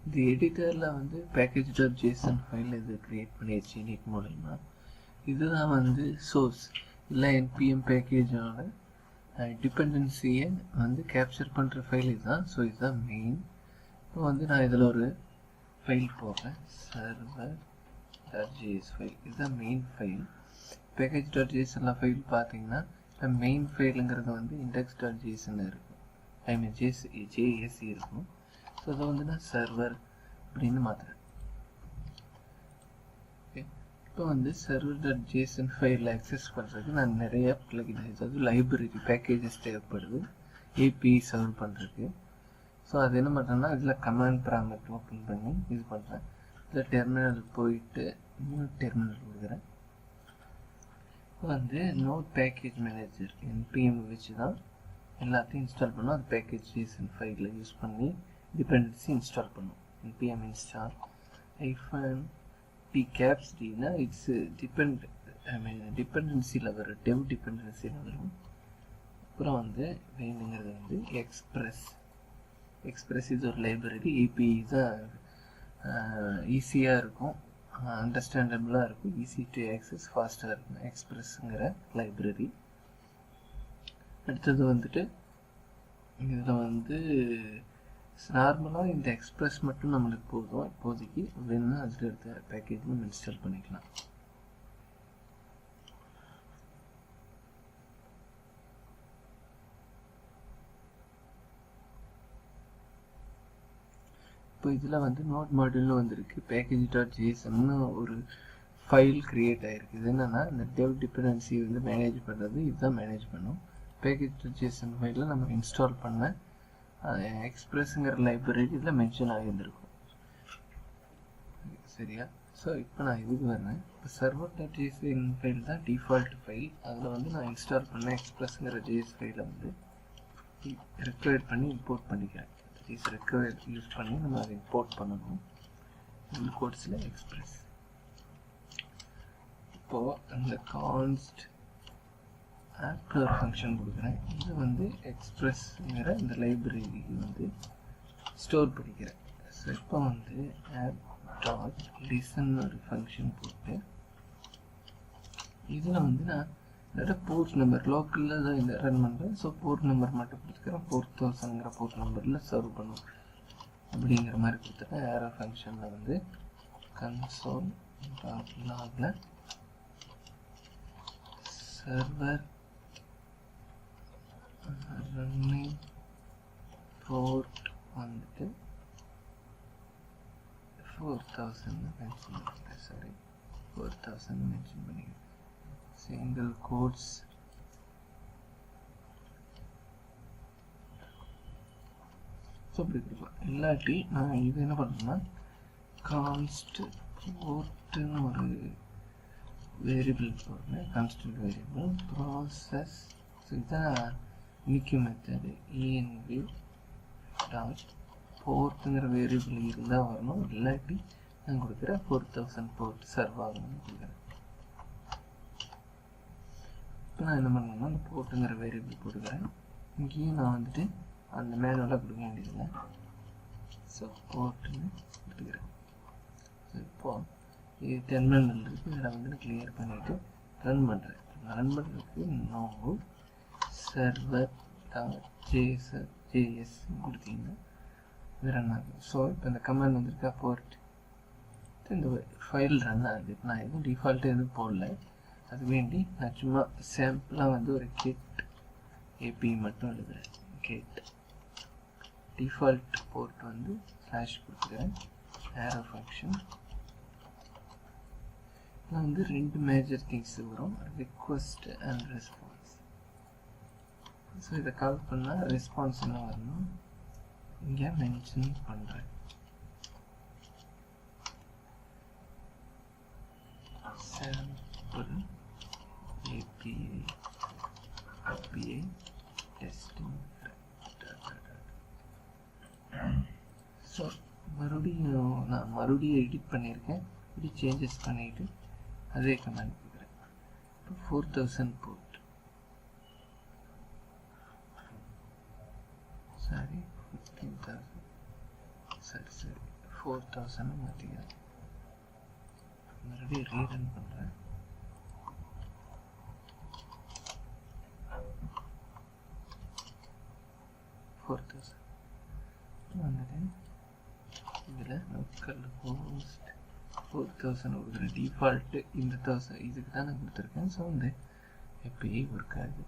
இந்த எடிட்டரில் வந்து package.json file இது க்ரியேட் பண்ணிடுச்சு init மூலமா. இதுதான் வந்து சோர்ஸ் இல்லை npm பேக்கேஜோட டிபெண்டன்சியை வந்து கேப்சர் பண்ணுற ஃபைல் இதுதான். ஸோ இதுதான் மெயின். இப்போ வந்து நான் இதில் ஒரு ஃபைல் போடுறேன், server.js ஃபைல். இதுதான் மெயின் ஃபைல். package.jsonல ஃபைல் பார்த்தீங்கன்னா மெயின் ஃபைலுங்கிறது வந்து index.json இருக்கும், ஐ மீன் JSE இருக்கும். ஸோ அதை வந்து நான் சர்வர் அப்படின்னு மாற்றுறேன். ஓகே, இப்போ வந்து server.json ஃபைலில் அக்சஸ் பண்ணுறதுக்கு நான் நிறைய பிளகின், அதாவது லைப்ரரி பேக்கேஜஸ் தேவைப்படுது API சர்வ் பண்ணுறதுக்கு. ஸோ அது என்ன பண்ணுறேன்னா இதில் கமாண்ட் ப்ராமட் ஓப்பன் பண்ணி இது பண்ணுறேன். இதில் டெர்மினல் போயிட்டு இன்னும் டெர்மினல் கொடுக்குறேன். இப்போ வந்து நோட் பேக்கேஜ் மேனேஜர் npm வச்சு தான் எல்லாத்தையும் இன்ஸ்டால் பண்ணோம். அது package.json ஃபைலில் யூஸ் பண்ணி டிபெண்டன்சி இன்ஸ்டால் பண்ணும். npm install -p-d-னா இட்ஸ் டிபெண்டன்சியில் வரும், டெவ் டிபெண்டன்சியில் வரும். அப்புறம் வந்து வேணுங்கிறது வந்து எக்ஸ்பிரஸ் இது ஒரு லைப்ரரி. API தான் ஈஸியாக இருக்கும், அண்டர்ஸ்டாண்டபிளாக இருக்கும், ஈஸி டு ஆக்சஸ், ஃபாஸ்ட்டாக இருக்கும் எக்ஸ்பிரஸ்ங்கிற லைப்ரரி. அடுத்தது வந்துட்டு இதில் வந்து நார்மலாக இந்த எக்ஸ்பிரஸ் மட்டும் நம்மளுக்கு போதும் இப்போதைக்கு. வேணும்னா அதில் எடுத்த பேக்கேஜ் நம்ம இன்ஸ்டால் பண்ணிக்கலாம். இப்போ இதில் வந்து நோட் மாடியூல்னு வந்திருக்கு, package.jsonனு ஒரு ஃபைல் க்ரியேட் ஆகிருக்கு. இது என்னென்னா இந்த டெவ் டிபெண்டன்சி வந்து மேனேஜ் பண்ணுறது, இதுதான் மேனேஜ் பண்ணும். package.json ஃபைலில் நம்ம இன்ஸ்டால் பண்ண எக்ஸ்பிரஸ்ங்கிற லைப்ரரி இதில் மென்ஷன் ஆகியிருந்திருக்கும். சரியா? ஸோ இப்போ நான் இதுக்கு வரேன். இப்போ server.json ஃபைல் தான் டிஃபால்ட் ஃபைல். அதில் வந்து நான் இன்ஸ்டால் பண்ண எக்ஸ்பிரஸ்ங்கிற JS ஃபைலை வந்து ரெக்வயர்ட் பண்ணி இம்போர்ட் பண்ணிக்கிறேன். ரெக்வயர்ட் யூஸ் பண்ணி நம்ம அதை இம்போர்ட் பண்ணணும். இந்த கோட்ஸில் எக்ஸ்பிரஸ். இப்போது அந்த கான்ஸ்ட் ஆப் ஒரு ஃபங்க்ஷன் கொடுக்குறேன். இது வந்து எக்ஸ்பிரஸ்ங்கிற இந்த லைப்ரரிக்கு வந்து ஸ்டோர் பண்ணிக்கிறேன். ஸோ இப்போ வந்து app.listen ஒரு ஃபங்க்ஷன் போட்டு இதில் வந்து நான் இதோட போர்ட் நம்பர் லோக்கலில் தான் இந்த ரன் பண்ணுறேன். ஸோ போர்ட் நம்பர் மட்டும் கொடுத்துக்கிறேன். 4000ங்கிற போர்ட் நம்பரில் சர்வ் பண்ணும் அப்படிங்கிற மாதிரி கொடுத்துட்டேன். ஏரோ ஃபங்க்ஷனில் வந்து console.logல சர்வர் ரன்னிங் போர்ட் வந்துட்டு 4000 மென்ஷன் பண்ணிக்கிறேன். சாரி, 4000 மென்ஷன் பண்ணிக்கிறேன். சிங்கிள் கோட்ஸ் ஸோ அப்படி கொடுக்கலாம். இல்லாட்டி நான் இது என்ன பண்ணுறேன்னா கான்ஸ்ட் போர்ட்டுன்னு ஒரு வேரியபிள் போடுறேன், கான்ஸ்டன்ட் வேரியபிள் ப்ராசஸ். ஸோ இதுதான் நிற்க மெத்தடு env டாட் போர்ட்டுங்கிற வேரியபிள் இருந்தால் வரணும். இல்லாட்டி நான் கொடுக்குறேன் 4000 போர்ட் சர்வ் ஆகணும்னு கொடுக்குறேன். இப்போ நான் என்ன பண்ணேன்னா அந்த போர்ட்டுங்கிற வேரியபிள் போட்டுக்கிறேன். இங்கேயும் நான் வந்துட்டு அந்த மேனுவலாக கொடுக்க வேண்டியதில்லை. ஸோ போர்ட்டுன்னு கொடுத்துக்கிறேன். ஸோ இப்போது இது டெர்மினல் இருக்குது, இதில் வந்து நான் கிளியர் பண்ணிவிட்டு ரன் பண்ணுறேன். ரன் பண்ணுறதுக்கு நோ server.js கொடுத்தீங்கன்னா இது ரன் ஆகும். ஸோ இப்போ இந்த கமாண்ட் வந்துருக்கா போர்ட், இந்த ஃபைல் ரன் ஆகுது. நான் எதுவும் டிஃபால்ட்டு எதுவும் போடல, அது வேண்டி நான் சும்மா சாம்பிளாக வந்து ஒரு கெட் API மட்டும் எழுதுகிறேன். கெட் டிஃபால்ட் போர்ட் வந்து ஸ்லாஷ் கொடுத்துக்கிறேன். ஏரோ ஃபங்க்ஷன் நான் வந்து 2 மேஜர் திங்ஸ் வரும், ரிக்வெஸ்ட் அண்ட் ரெஸ்பான்ஸ். ஸோ இதை கால் பண்ணால் ரெஸ்பான்ஸ் என்ன வரணும் இங்கே மென்ஷன் பண்ணுறேன். sample API testing. ஸோ நான் மறுபடியும் எடிட் பண்ணியிருக்கேன். இப்படி சேஞ்சஸ் பண்ணிவிட்டு அதே கமெண்ட் கொடுக்குறேன். இப்போ 4000 போர்ட், சாரி 15,000, சரி 4000 மாற்றிக்கிறேன். மறுபடியும் ரீரன் பண்ணுறேன். வந்துட்டு இதில் லோக்கல் ஹோஸ்ட் 4000 கொடுக்குறேன். டிஃபால்ட்டு இந்த 1000 இதுக்கு தான் நான் கொடுத்துருக்கேன். ஸோ வந்து எப்பயே ஒர்க் ஆகுது.